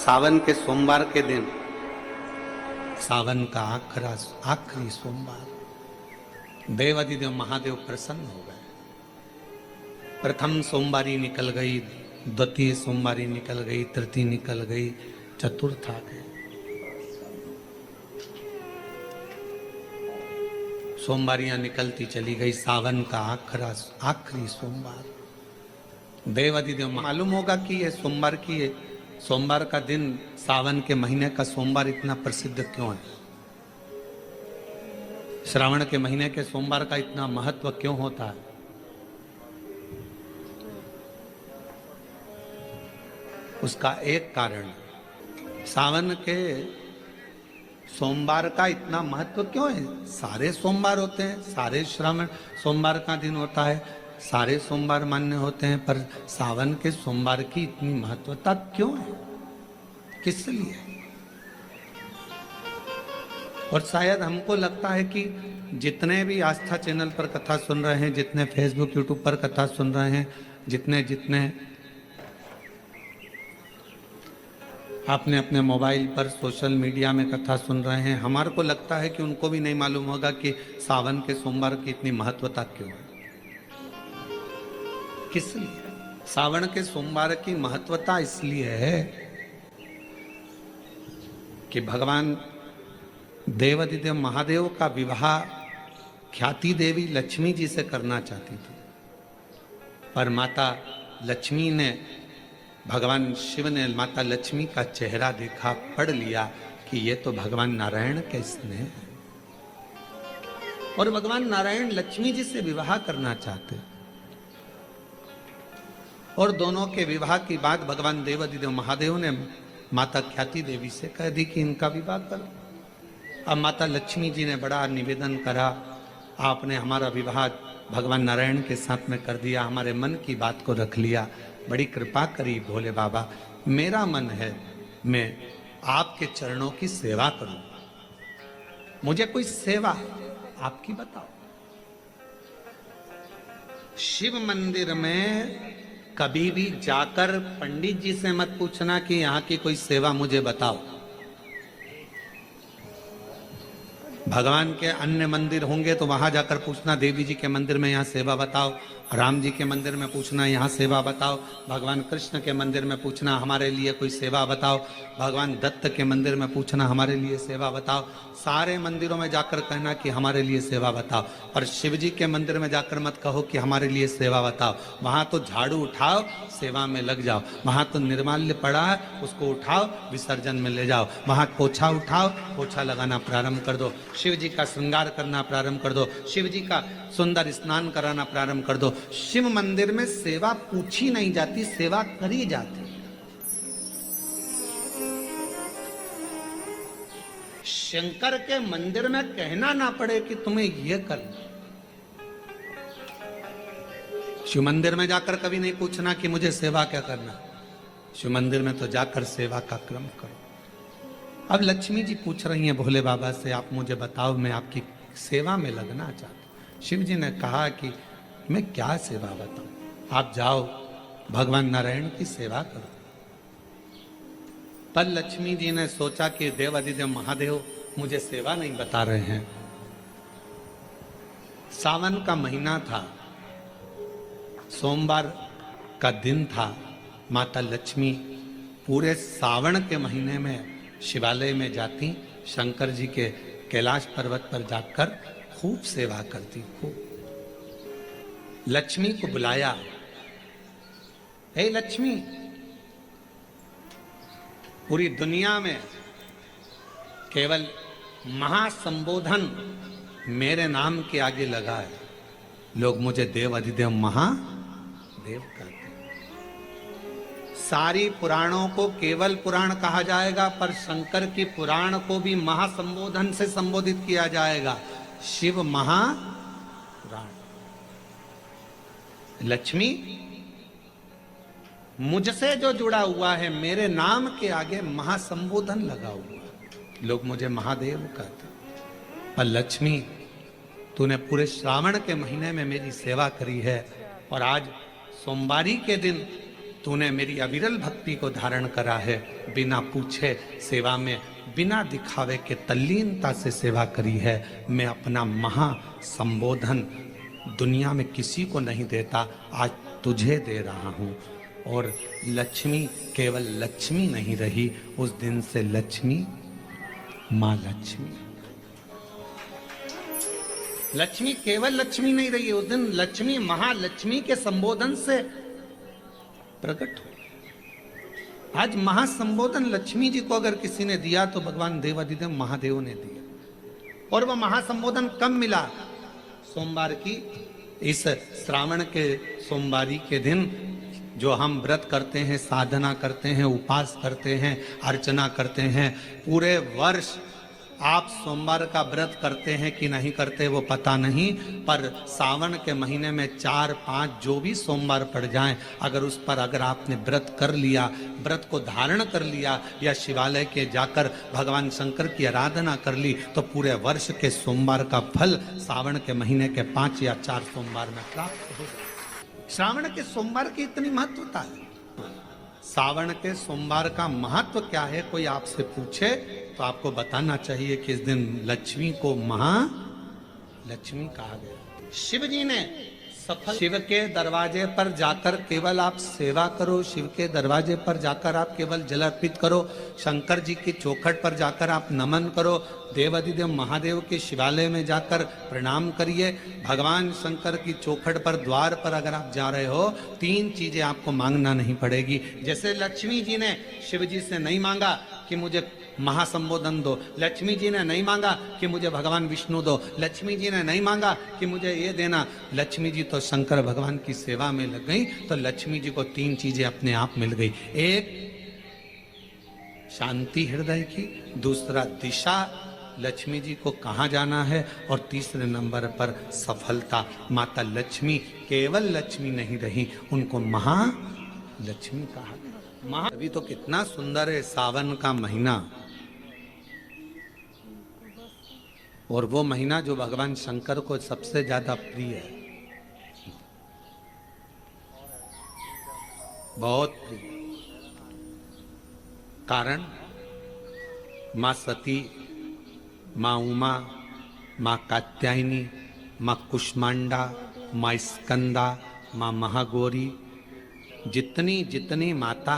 सावन के सोमवार के दिन, सावन का आखिरी सोमवार, देवादिदेव महादेव प्रसन्न हो गए। प्रथम सोमवारी निकल गई, द्वितीय सोमवारी निकल गई, तृतीय निकल गई, चतुर्थ आ गए। सोमवारियां निकलती चली गई। सावन का आखिरी सोमवार, देवादिदेव मालूम होगा कि ये सोमवार की है, सोमवार का दिन, सावन के महीने का सोमवार इतना प्रसिद्ध क्यों है? श्रावण के महीने के सोमवार का इतना महत्व क्यों होता है? उसका एक कारण, सावन के सोमवार का इतना महत्व क्यों है? सारे सोमवार होते हैं, सारे श्रावण सोमवार का दिन होता है, सारे सोमवार मान्य होते हैं, पर सावन के सोमवार की इतनी महत्वता क्यों है? किस लिए? और शायद हमको लगता है कि जितने भी आस्था चैनल पर कथा सुन रहे हैं, जितने फेसबुक यूट्यूब पर कथा सुन रहे हैं, जितने आपने अपने मोबाइल पर सोशल मीडिया में कथा सुन रहे हैं, हमारे को लगता है कि उनको भी नहीं मालूम होगा कि सावन के सोमवार की इतनी महत्वता क्यों है। किस लिए? सावन के सोमवार की महत्वता इसलिए है कि भगवान देवादिदेव महादेव का विवाह ख्याति देवी लक्ष्मी जी से करना चाहती थी, पर माता लक्ष्मी ने, भगवान शिव ने माता लक्ष्मी का चेहरा देखा, पढ़ लिया कि ये तो भगवान नारायण के स्नेह है, और भगवान नारायण लक्ष्मी जी से विवाह करना चाहते। और दोनों के विवाह की बात भगवान देवादिदेव महादेव ने माता ख्याति देवी से कह दी कि इनका विवाह करो। अब माता लक्ष्मी जी ने बड़ा निवेदन करा, आपने हमारा विवाह भगवान नारायण के साथ में कर दिया, हमारे मन की बात को रख लिया, बड़ी कृपा करी भोले बाबा, मेरा मन है मैं आपके चरणों की सेवा करूं, मुझे कोई सेवा आपकी बताओ। शिव मंदिर में कभी भी जाकर पंडित जी से मत पूछना कि यहाँ की कोई सेवा मुझे बताओ। भगवान के अन्य मंदिर होंगे तो वहां जाकर पूछना, देवी जी के मंदिर में यहाँ सेवा बताओ, राम जी के मंदिर में पूछना यहाँ सेवा बताओ, भगवान कृष्ण के मंदिर में पूछना हमारे लिए कोई सेवा बताओ, भगवान दत्त के मंदिर में पूछना हमारे लिए सेवा बताओ। सारे मंदिरों में जाकर कहना कि हमारे लिए सेवा बताओ, और शिव जी के मंदिर में जाकर मत कहो कि हमारे लिए सेवा बताओ। वहां तो झाड़ू उठाओ, सेवा में लग जाओ। वहां तो निर्माल्य पड़ा है, उसको उठाओ, विसर्जन में ले जाओ। वहां पोछा उठाओ, पोछा लगाना प्रारंभ कर दो, शिव जी का श्रृंगार करना प्रारंभ कर दो, शिव जी का सुंदर स्नान कराना प्रारंभ कर दो। शिव मंदिर में सेवा पूछी नहीं जाती, सेवा करी जाती। शंकर के मंदिर में कहना ना पड़े कि तुम्हें यह करना। शिव मंदिर में जाकर कभी नहीं पूछना कि मुझे सेवा क्या करना, शिव मंदिर में तो जाकर सेवा का क्रम करो। अब लक्ष्मी जी पूछ रही हैं भोले बाबा से, आप मुझे बताओ, मैं आपकी सेवा में लगना चाहती हूं। शिव जी ने कहा कि मैं क्या सेवा बताऊं, आप जाओ भगवान नारायण की सेवा करो। पर लक्ष्मी जी ने सोचा कि देवादिदेव महादेव मुझे सेवा नहीं बता रहे हैं। सावन का महीना था, सोमवार का दिन था। माता लक्ष्मी पूरे सावन के महीने में शिवालय में जाती, शंकर जी के कैलाश पर्वत पर जाकर खूब सेवा करती। खूब लक्ष्मी को बुलाया, हे लक्ष्मी, पूरी दुनिया में केवल महासंबोधन मेरे नाम के आगे लगा है, लोग मुझे देव अधिदेव महादेव कहते हैं। सारी पुराणों को केवल पुराण कहा जाएगा, पर शंकर की पुराण को भी महासंबोधन से संबोधित किया जाएगा, शिव महापुराण। लक्ष्मी, मुझसे जो जुड़ा हुआ है, मेरे नाम के आगे महासंबोधन लगा हुआ है, लोग मुझे महादेव कहते। पर लक्ष्मी, तूने पूरे श्रावण के महीने में मेरी सेवा करी है, और आज सोमवारी के दिन तूने मेरी अविरल भक्ति को धारण करा है, बिना पूछे सेवा में, बिना दिखावे के तल्लीनता से सेवा करी है। मैं अपना महा संबोधन दुनिया में किसी को नहीं देता, आज तुझे दे रहा हूँ। और लक्ष्मी केवल लक्ष्मी नहीं रही, उस दिन से लक्ष्मी माँ लक्ष्मी। लक्ष्मी केवल लक्ष्मी नहीं रही, उस दिन लक्ष्मी महालक्ष्मी के संबोधन से प्रकट हो। आज महासंबोधन लक्ष्मी जी को अगर किसी ने दिया तो भगवान देवाधिदेव महादेव ने दिया। और वह महासंबोधन कब मिला? सोमवार की इस श्रावण के सोमवारी के दिन जो हम व्रत करते हैं, साधना करते हैं, उपास करते हैं, अर्चना करते हैं। पूरे वर्ष आप सोमवार का व्रत करते हैं कि नहीं करते वो पता नहीं, पर सावन के महीने में 4-5 जो भी सोमवार पड़ जाएं, अगर उस पर अगर आपने व्रत कर लिया, व्रत को धारण कर लिया या शिवालय के जाकर भगवान शंकर की आराधना कर ली, तो पूरे वर्ष के सोमवार का फल सावन के महीने के 5 या 4 सोमवार में प्राप्त हो जाए। श्रावण के सोमवार की इतनी महत्वता है। सावन के सोमवार का महत्व क्या है, कोई आपसे पूछे तो आपको बताना चाहिए कि इस दिन लक्ष्मी को महालक्ष्मी कहा गया। शिव जी ने सफल, शिव के दरवाजे पर जाकर केवल आप सेवा करो, शिव के दरवाजे पर जाकर आप केवल जल अर्पित करो, शंकर जी की चौखट पर जाकर आप नमन करो, देवाधिदेव महादेव के शिवालय में जाकर प्रणाम करिए। भगवान शंकर की चौखट पर द्वार पर अगर आप जा रहे हो, 3 चीजें आपको मांगना नहीं पड़ेगी। जैसे लक्ष्मी जी ने शिव जी से नहीं मांगा कि मुझे महासंबोधन दो, लक्ष्मी जी ने नहीं मांगा कि मुझे भगवान विष्णु दो, लक्ष्मी जी ने नहीं मांगा कि मुझे ये देना। लक्ष्मी जी तो शंकर भगवान की सेवा में लग गई, तो लक्ष्मी जी को 3 चीजें अपने आप मिल गई। एक शांति हृदय की, दूसरा दिशा लक्ष्मी जी को कहाँ जाना है, और तीसरे नंबर पर सफलता। माता लक्ष्मी केवल लक्ष्मी नहीं रही, उनको महालक्ष्मी कहा गया। अभी तो कितना सुंदर है सावन का महीना, और वो महीना जो भगवान शंकर को सबसे ज्यादा प्रिय है, बहुत प्रिय। कारण माँ सती, माँ उमा, माँ कात्यायनी, माँ कुष्मांडा, माँ स्कंदा, माँ महागौरी, जितनी जितनी माता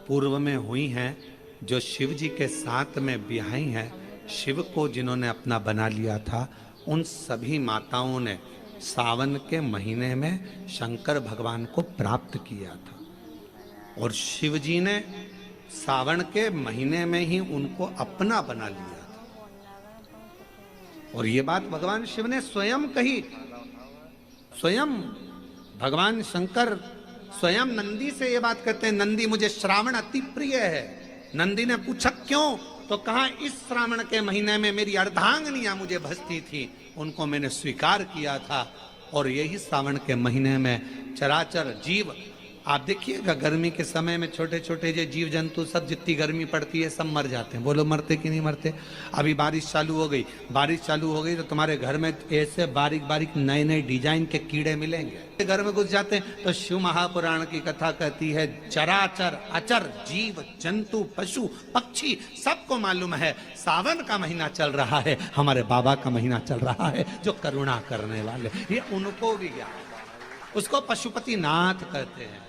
पूर्व में हुई हैं, जो शिव जी के साथ में ब्याही हैं, शिव को जिन्होंने अपना बना लिया था, उन सभी माताओं ने सावन के महीने में शंकर भगवान को प्राप्त किया था। और शिव जी ने सावन के महीने में ही उनको अपना बना लिया था। और ये बात भगवान शिव ने स्वयं कही। स्वयं भगवान शंकर स्वयं नंदी से ये बात कहते हैं, नंदी मुझे श्रावण अति प्रिय है। नंदी ने पूछा क्यों, तो कहा इस श्रावण के महीने में मेरी अर्धांगिनियां मुझे भजती थी, उनको मैंने स्वीकार किया था। और यही श्रावण के महीने में चराचर जीव, आप देखिएगा गर्मी के समय में छोटे छोटे जो जीव जंतु सब, जितनी गर्मी पड़ती है सब मर जाते हैं। बोलो मरते कि नहीं मरते? अभी बारिश चालू हो गई, बारिश चालू हो गई तो तुम्हारे घर में ऐसे बारीक बारीक नए नए डिजाइन के कीड़े मिलेंगे। घर में घुस जाते हैं तो शिव महापुराण की कथा कहती है, चराचर अचर जीव जंतु पशु पक्षी सबको मालूम है सावन का महीना चल रहा है, हमारे बाबा का महीना चल रहा है जो करुणा करने वाले, ये उनको भी ज्ञान, उसको पशुपति नाथ कहते हैं,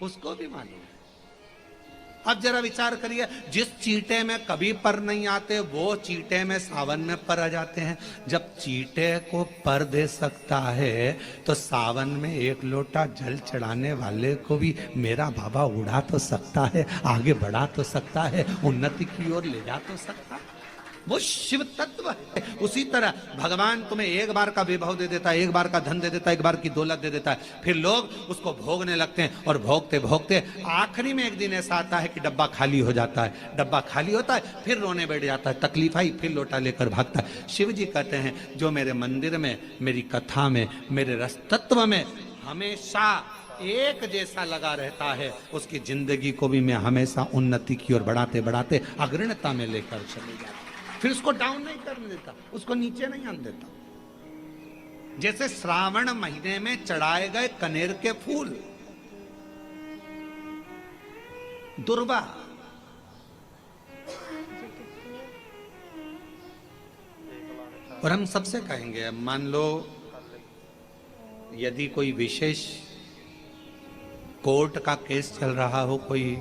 उसको भी मालूम है। अब जरा विचार करिए, जिस चींटे में कभी पर नहीं आते वो चींटे में सावन में पर आ जाते हैं। जब चींटे को पर दे सकता है तो सावन में 1 लोटा जल चढ़ाने वाले को भी मेरा बाबा उड़ा तो सकता है, आगे बढ़ा तो सकता है, उन्नति की ओर ले जा तो सकता है। वो शिव तत्व है। उसी तरह भगवान तुम्हें 1 बार का विभव दे देता है, 1 बार का धन दे देता है, 1 बार की दौलत दे देता है, फिर लोग उसको भोगने लगते हैं और भोगते भोगते आखिरी में एक दिन ऐसा आता है कि डब्बा खाली हो जाता है। डब्बा खाली होता है, फिर रोने बैठ जाता है, तकलीफ आई, फिर लोटा लेकर भागता है। शिव जी कहते हैं जो मेरे मंदिर में, मेरी कथा में, मेरे रस तत्व में हमेशा एक जैसा लगा रहता है, उसकी जिंदगी को भी मैं हमेशा उन्नति की ओर बढ़ाते बढ़ाते अग्रणता में लेकर चले जाता, फिर उसको डाउन नहीं करने देता, उसको नीचे नहीं आने देता। जैसे श्रावण महीने में चढ़ाए गए कनेर के फूल, दुर्वा। और हम सबसे कहेंगे, अब मान लो यदि कोई विशेष कोर्ट का केस चल रहा हो, कोई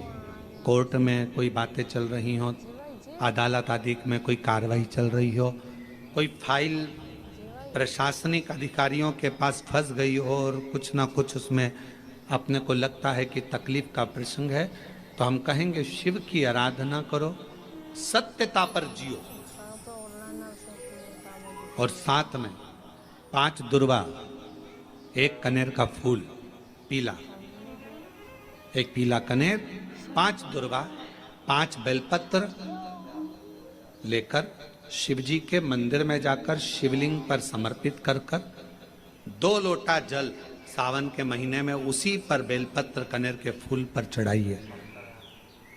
कोर्ट में कोई बातें चल रही हो, अदालत आदि में कोई कार्रवाई चल रही हो, कोई फाइल प्रशासनिक अधिकारियों के पास फंस गई हो और कुछ ना कुछ उसमें अपने को लगता है कि तकलीफ का प्रसंग है, तो हम कहेंगे शिव की आराधना करो, सत्यता पर जियो, और साथ में 5 दुर्वा, 1 कनेर का फूल पीला, 1 पीला कनेर, 5 दुर्वा, 5 बेलपत्र लेकर शिव जी के मंदिर में जाकर शिवलिंग पर समर्पित कर 2 लोटा जल सावन के महीने में उसी पर बेलपत्र कनेर के फूल पर चढ़ाइए।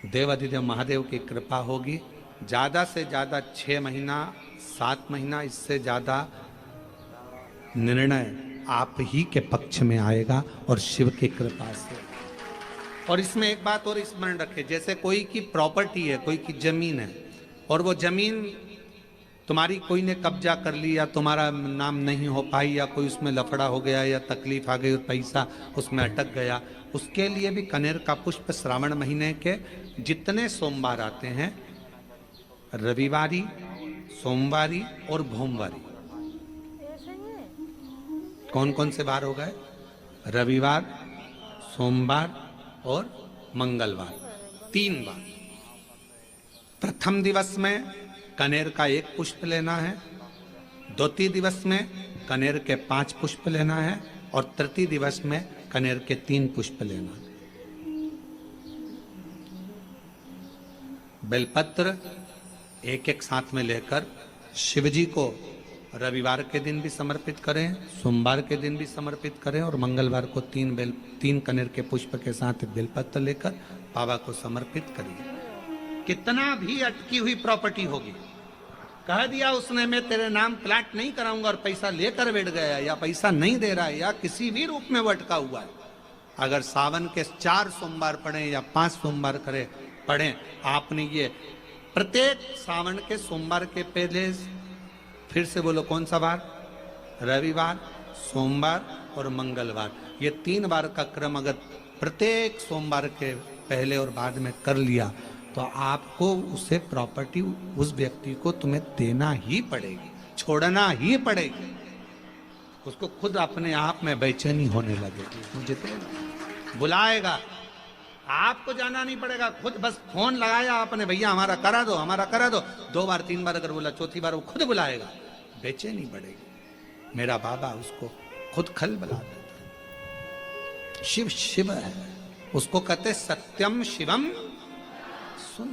देव अधिदेव महादेव की कृपा होगी। ज़्यादा से ज़्यादा 6 महीना 7 महीना, इससे ज़्यादा निर्णय आप ही के पक्ष में आएगा और शिव की कृपा से। और इसमें एक बात और स्मरण रखें, जैसे कोई की प्रॉपर्टी है, कोई की जमीन है, और वो जमीन तुम्हारी कोई ने कब्जा कर ली या तुम्हारा नाम नहीं हो पाई या कोई उसमें लफड़ा हो गया या तकलीफ आ गई और पैसा उसमें अटक गया, उसके लिए भी कनेर का पुष्प श्रावण महीने के जितने सोमवार आते हैं, रविवारी, सोमवारी और भोमवारी, कौन कौन से बार हो गए? रविवार, सोमवार और मंगलवार, 3 बार। प्रथम दिवस में कनेर का 1 पुष्प लेना है, द्वितीय दिवस में कनेर के 5 पुष्प लेना है, और तृतीय दिवस में कनेर के 3 पुष्प लेना है। बेलपत्र 1-1 साथ में लेकर शिव जी को रविवार के दिन भी समर्पित करें, सोमवार के दिन भी समर्पित करें, और मंगलवार को 3 कनेर के पुष्प के साथ बेलपत्र लेकर बाबा को समर्पित करिए। कितना भी अटकी हुई प्रॉपर्टी होगी, कह दिया उसने मैं तेरे नाम प्लाट नहीं कराऊंगा और पैसा लेकर बैठ गया, या पैसा नहीं दे रहा है, या किसी भी रूप में वो अटका हुआ है, अगर सावन के 4 सोमवार पढ़े या 5 सोमवार पढ़े, आपने ये प्रत्येक सावन के सोमवार के पहले, फिर से बोलो कौन सा बार? रविवार, सोमवार और मंगलवार, ये 3 बार का क्रम अगर प्रत्येक सोमवार के पहले और बाद में कर लिया, तो आपको उसे प्रॉपर्टी उस व्यक्ति को तुम्हें देना ही पड़ेगी, छोड़ना ही पड़ेगी। उसको खुद अपने आप में बेचैनी होने लगेगी, मुझे बुलाएगा, आपको जाना नहीं पड़ेगा, खुद बस फोन लगाया आपने, भैया हमारा करा दो, हमारा करा दो, 2 बार 3 बार अगर बोला, चौथी बार वो खुद बुलाएगा, बेचैनी बढ़ेगी। मेरा बाबा उसको खुद खल बुला देता। शिव शिव है, उसको कहते सत्यम शिवम सुन।